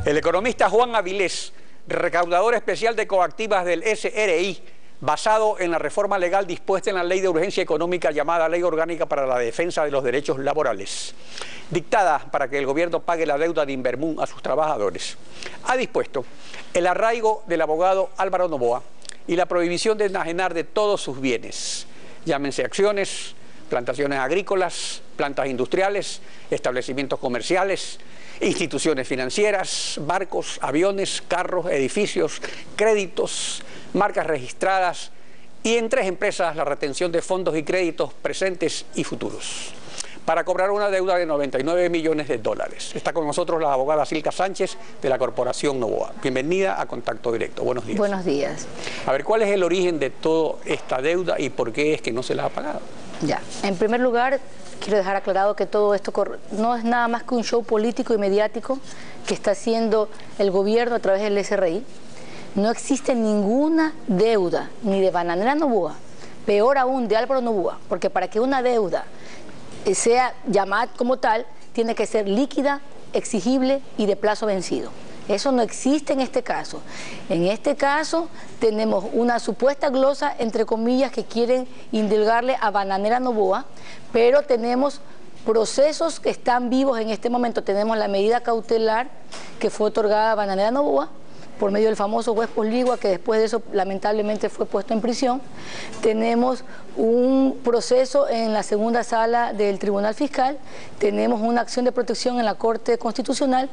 El economista Juan Avilés, recaudador especial de coactivas del SRI, basado en la reforma legal dispuesta en la Ley de Urgencia Económica llamada Ley Orgánica para la Defensa de los Derechos Laborales, dictada para que el gobierno pague la deuda de Invermún a sus trabajadores, ha dispuesto el arraigo del abogado Álvaro Noboa y la prohibición de enajenar de todos sus bienes, llámense acciones, plantaciones agrícolas, plantas industriales, establecimientos comerciales, instituciones financieras, barcos, aviones, carros, edificios, créditos, marcas registradas y en 3 empresas la retención de fondos y créditos presentes y futuros para cobrar una deuda de 99 millones de dólares. Está con nosotros la abogada Silka Sánchez de la Corporación Noboa. Bienvenida a Contacto Directo. Buenos días. Buenos días. A ver, ¿cuál es el origen de toda esta deuda y por qué es que no se la ha pagado? Ya, en primer lugar, quiero dejar aclarado que todo esto no es nada más que un show político y mediático que está haciendo el gobierno a través del SRI. No existe ninguna deuda, ni de Bananera Noboa, peor aún de Álvaro Noboa, porque para que una deuda sea llamada como tal, tiene que ser líquida, exigible y de plazo vencido. Eso no existe en este caso. En este caso tenemos una supuesta glosa, entre comillas, que quieren indulgarle a Bananera Noboa, pero tenemos procesos que están vivos en este momento. Tenemos la medida cautelar que fue otorgada a Bananera Noboa por medio del famoso juez Posligua, que después de eso lamentablemente fue puesto en prisión. Tenemos un proceso en la segunda sala del Tribunal Fiscal, tenemos una acción de protección en la Corte Constitucional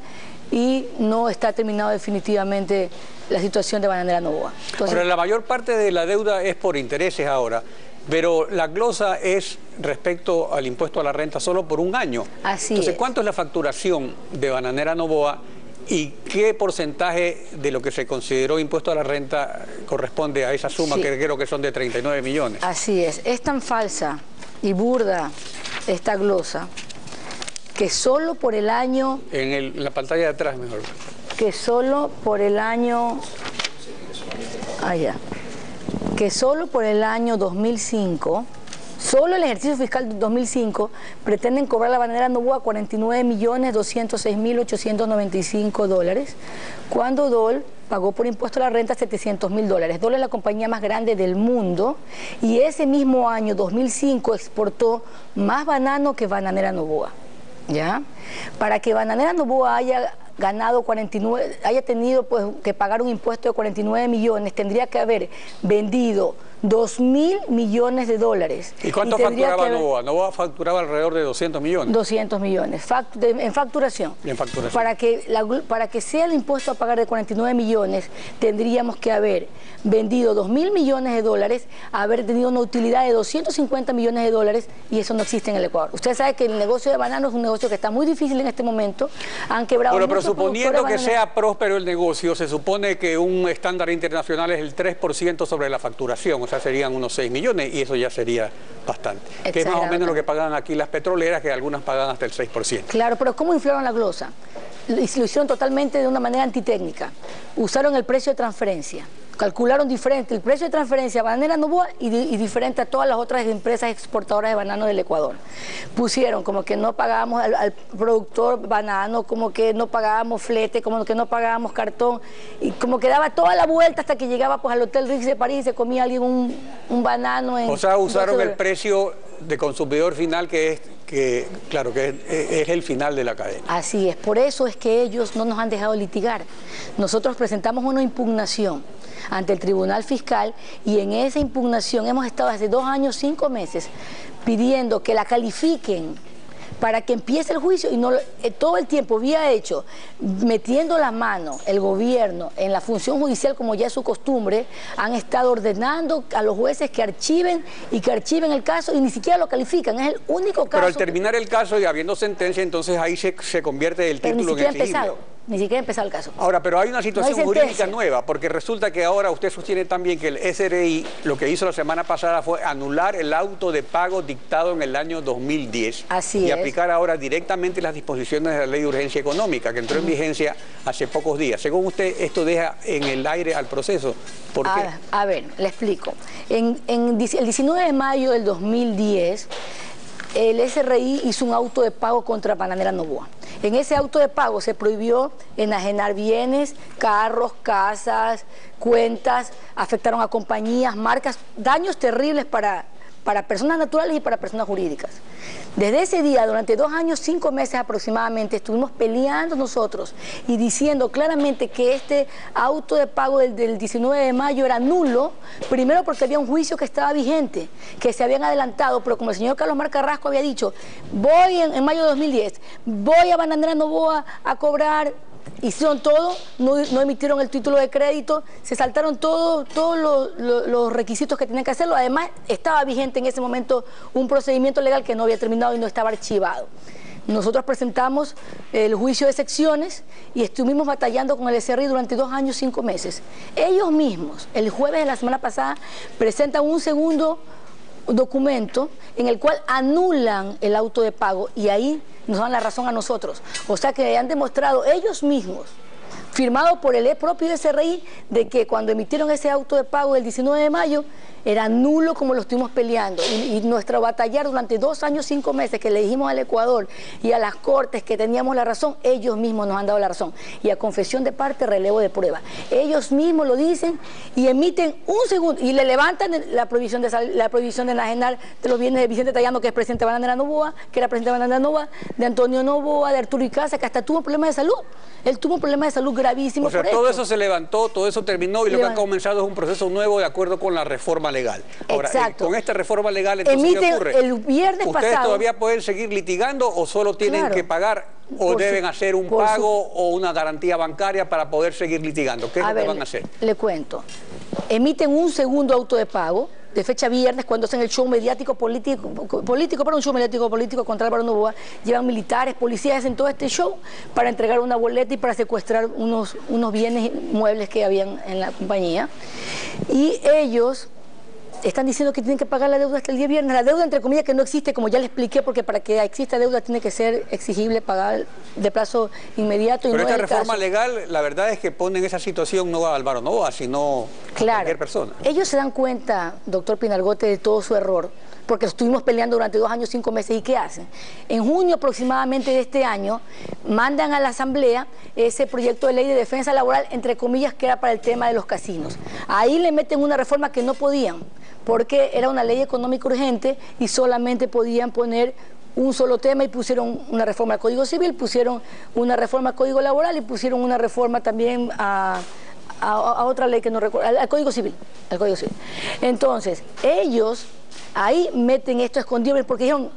y no está terminado definitivamente la situación de Bananera Noboa. Entonces, ahora, la mayor parte de la deuda es por intereses ahora, pero la glosa es respecto al impuesto a la renta solo por un año. Así Entonces, es. ¿cuánto es la facturación de Bananera Noboa y qué porcentaje de lo que se consideró impuesto a la renta corresponde a esa suma, que creo que son de 39 millones? Así es tan falsa y burda esta glosa que solo por el año... En la pantalla de atrás mejor. Que solo por el año... Que solo por el año 2005... Solo el ejercicio fiscal de 2005 pretenden cobrar la Bananera Noboa 49.206.895 dólares, cuando DOL pagó por impuesto a la renta 700.000 dólares. DOL es la compañía más grande del mundo y ese mismo año, 2005, exportó más banano que Bananera Noboa. ¿Ya? Para que Bananera Noboa haya ganado 49, haya tenido pues que pagar un impuesto de 49 millones, tendría que haber vendido 2.000 millones de dólares. ¿Y cuánto facturaba Noboa? Noboa facturaba alrededor de 200 millones. 200 millones, en facturación. En facturación. Para que sea el impuesto a pagar de 49 millones, tendríamos que haber vendido 2.000 millones de dólares, haber tenido una utilidad de 250 millones de dólares, y eso no existe en el Ecuador. Usted sabe que el negocio de banano es un negocio que está muy difícil en este momento. Han quebrado pero suponiendo que sea próspero el negocio, se supone que un estándar internacional es el 3% sobre la facturación, o sea, serían unos 6 millones y eso ya sería bastante. Que es más o menos lo que pagan aquí las petroleras, que algunas pagan hasta el 6%. Claro, pero ¿cómo inflaron la glosa? Lo hicieron totalmente de una manera antitécnica. Usaron el precio de transferencia. Calcularon diferente el precio de transferencia a Bananera Noboa y diferente a todas las otras empresas exportadoras de banano del Ecuador. Pusieron como que no pagábamos al productor banano, como que no pagábamos flete, como que no pagábamos cartón, y como que daba toda la vuelta hasta que llegaba pues al Hotel Ritz de París y se comía alguien un banano. O sea, usaron el precio de consumidor final que es el final de la cadena. Así es, por eso es que ellos no nos han dejado litigar. Nosotros presentamos una impugnación ante el Tribunal Fiscal y en esa impugnación hemos estado hace 2 años, 5 meses pidiendo que la califiquen para que empiece el juicio y no todo el tiempo había hecho metiendo la mano el gobierno en la función judicial, como ya es su costumbre. Han estado ordenando a los jueces que archiven el caso y ni siquiera lo califican. Es el único caso. Pero al terminar el caso y habiendo sentencia, entonces ahí se convierte el título en exigible. Ni siquiera ha empezado el caso. Ahora, pero hay una situación jurídica nueva, porque resulta que ahora usted sostiene también que el SRI lo que hizo la semana pasada fue anular el auto de pago dictado en el año 2010 y aplicar ahora directamente las disposiciones de la Ley de Urgencia Económica, que entró en vigencia hace pocos días. Según usted, esto deja en el aire al proceso. ¿Por qué? A ver, le explico. El 19 de mayo del 2010... el SRI hizo un auto de pago contra Bananera Noboa. En ese auto de pago se prohibió enajenar bienes, carros, casas, cuentas, afectaron a compañías, marcas, daños terribles para personas naturales y para personas jurídicas. Desde ese día, durante 2 años, 5 meses aproximadamente, estuvimos peleando nosotros y diciendo claramente que este auto de pago del 19 de mayo era nulo, primero porque había un juicio que estaba vigente, que se habían adelantado, pero como el señor Carlos Mar Carrasco había dicho, voy en mayo de 2010, voy a Bananera Novoa a cobrar. Hicieron todo, no emitieron el título de crédito, se saltaron todos los requisitos que tenían que hacerlo. Además, estaba vigente en ese momento un procedimiento legal que no había terminado y no estaba archivado. Nosotros presentamos el juicio de secciones y estuvimos batallando con el SRI durante 2 años, 5 meses. Ellos mismos, el jueves de la semana pasada, presentan un segundo documento en el cual anulan el auto de pago y ahí nos dan la razón a nosotros. O sea que han demostrado ellos mismos, firmado por el propio SRI, de que cuando emitieron ese auto de pago del 19 de mayo, era nulo como lo estuvimos peleando. Y nuestra batallar durante 2 años, 5 meses que le dijimos al Ecuador y a las Cortes que teníamos la razón, ellos mismos nos han dado la razón. Y a confesión de parte, relevo de prueba. Ellos mismos lo dicen y emiten un segundo y le levantan la prohibición de enajenar de los bienes de Vicente Tallano, que es presidente de Bananera Novoa, que era presidente de Bananera Novoa, de Antonio Novoa, de Arturo Icaza, que hasta tuvo problemas de salud. Él tuvo un problema de salud gravísimo. O sea, todo eso se levantó, todo eso terminó y lo que ha comenzado es un proceso nuevo de acuerdo con la reforma legal. Ahora, exacto. Con esta reforma legal, entonces, ¿qué ocurre? El viernes ¿Ustedes pasado, todavía pueden seguir litigando o solo tienen que pagar o deben hacer un pago o una garantía bancaria para poder seguir litigando? ¿Qué es lo que van a hacer? Le cuento. Emiten un segundo auto de pago de fecha viernes, cuando hacen el show mediático político contra Álvaro Novoa, llevan militares, policías, hacen todo este show para entregar una boleta y para secuestrar unos bienes muebles que habían en la compañía. Y ellos están diciendo que tienen que pagar la deuda hasta el día viernes. La deuda, entre comillas, que no existe, como ya le expliqué, porque para que exista deuda tiene que ser exigible pagar de plazo inmediato. Pero esta reforma legal, la verdad es que pone en esa situación no a Álvaro Novoa, sino a cualquier persona. Ellos se dan cuenta, doctor Pinargote, de todo su error, porque estuvimos peleando durante 2 años, 5 meses. ¿Y qué hacen? En junio aproximadamente de este año, mandan a la Asamblea ese proyecto de ley de defensa laboral, entre comillas, que era para el tema de los casinos. Ahí le meten una reforma que no podían, porque era una ley económica urgente y solamente podían poner un solo tema y pusieron una reforma al Código Civil, pusieron una reforma al Código Laboral y pusieron una reforma también a otra ley que no recuerdo, al Código Civil, Entonces, ellos ahí meten esto escondido porque dijeron...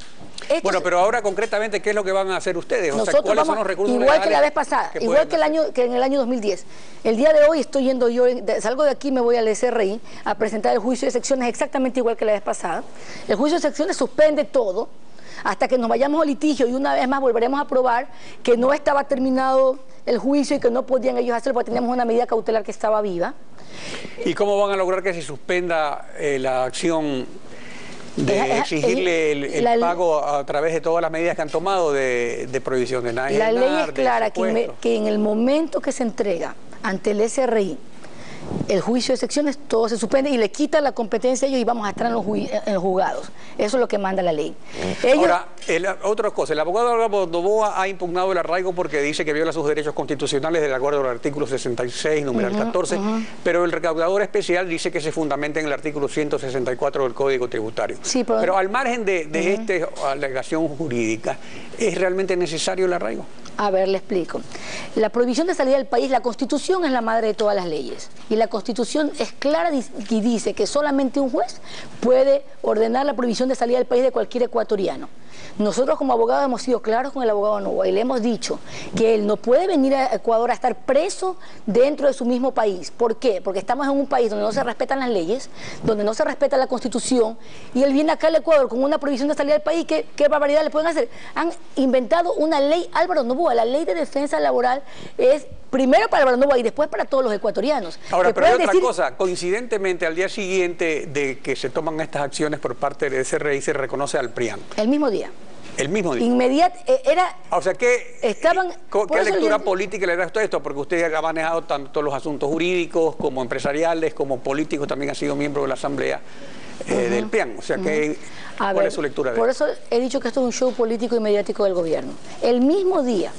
Bueno, pero ahora concretamente, ¿qué es lo que van a hacer ustedes? O sea, ¿cuáles son los recursos igual que la vez pasada, igual que en el año 2010. El día de hoy estoy yendo yo, salgo de aquí, me voy al SRI a presentar el juicio de secciones exactamente igual que la vez pasada. El juicio de secciones suspende todo hasta que nos vayamos a litigio y una vez más volveremos a probar que no estaba terminado el juicio y que no podían ellos hacerlo porque teníamos una medida cautelar que estaba viva. ¿Y cómo van a lograr que se suspenda la acción de exigirle el pago a través de todas las medidas que han tomado de prohibición de enajenar? La ley es clara que en el momento que se entrega ante el SRI el juicio de secciones, todo se suspende y le quita la competencia a ellos y vamos a estar en los juzgados. Eso es lo que manda la ley. Ahora, otra cosa, el abogado Álvaro Novoa ha impugnado el arraigo porque dice que viola sus derechos constitucionales de acuerdo al artículo 66, numeral 14, pero el recaudador especial dice que se fundamenta en el artículo 164 del Código Tributario. Sí, pero al margen de esta alegación jurídica, ¿es realmente necesario el arraigo? A ver, le explico. La prohibición de salida del país, la Constitución es la madre de todas las leyes. Y la Constitución es clara y dice que solamente un juez puede ordenar la prohibición de salida del país de cualquier ecuatoriano. Nosotros como abogados hemos sido claros con el abogado Novoa y le hemos dicho que él no puede venir a Ecuador a estar preso dentro de su mismo país. ¿Por qué? Porque estamos en un país donde no se respetan las leyes, donde no se respeta la Constitución y él viene acá al Ecuador con una prohibición de salida del país. ¿Qué barbaridad le pueden hacer? Han inventado una ley, Álvaro Novoa, la ley de defensa laboral es primero para Álvaro Novoa y después para todos los ecuatorianos. Ahora, pero hay otra cosa, coincidentemente al día siguiente de que se toman estas acciones por parte del SRI se reconoce al PRIAN. El mismo día. El mismo día. Era... O sea, ¿qué lectura política le da usted a esto? Porque usted ha manejado tanto los asuntos jurídicos como empresariales, como políticos, también ha sido miembro de la Asamblea del PRIAN. O sea, ¿cuál es su lectura de Por eso? eso he dicho que esto es un show político y mediático del gobierno. El mismo día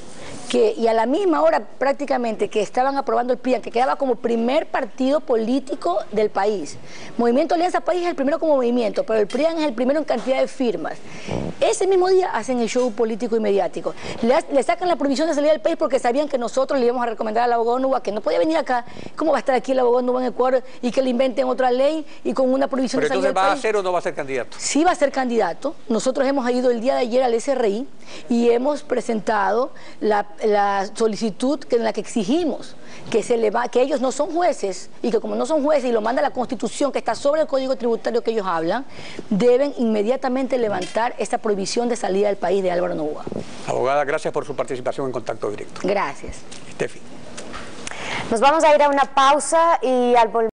y a la misma hora prácticamente que estaban aprobando el PRIAN, que quedaba como primer partido político del país. Movimiento Alianza País es el primero como movimiento, pero el PRIAN es el primero en cantidad de firmas. Ese mismo día hacen el show político y mediático. Le sacan la prohibición de salir del país porque sabían que nosotros le íbamos a recomendar al abogado Nuba que no podía venir acá. ¿Cómo va a estar aquí el abogado Nuba en Ecuador y que le inventen otra ley y con una prohibición de salir del país? ¿Pero entonces va a ser o no va a ser candidato? Sí va a ser candidato. Nosotros hemos ido el día de ayer al SRI y hemos presentado la solicitud en la que exigimos que ellos no son jueces y que como no son jueces y lo manda la Constitución que está sobre el Código Tributario que ellos hablan, deben inmediatamente levantar esta prohibición de salida del país de Álvaro Noboa. Abogada, gracias por su participación en Contacto Directo. Gracias. Estefi. Nos vamos a ir a una pausa y al volver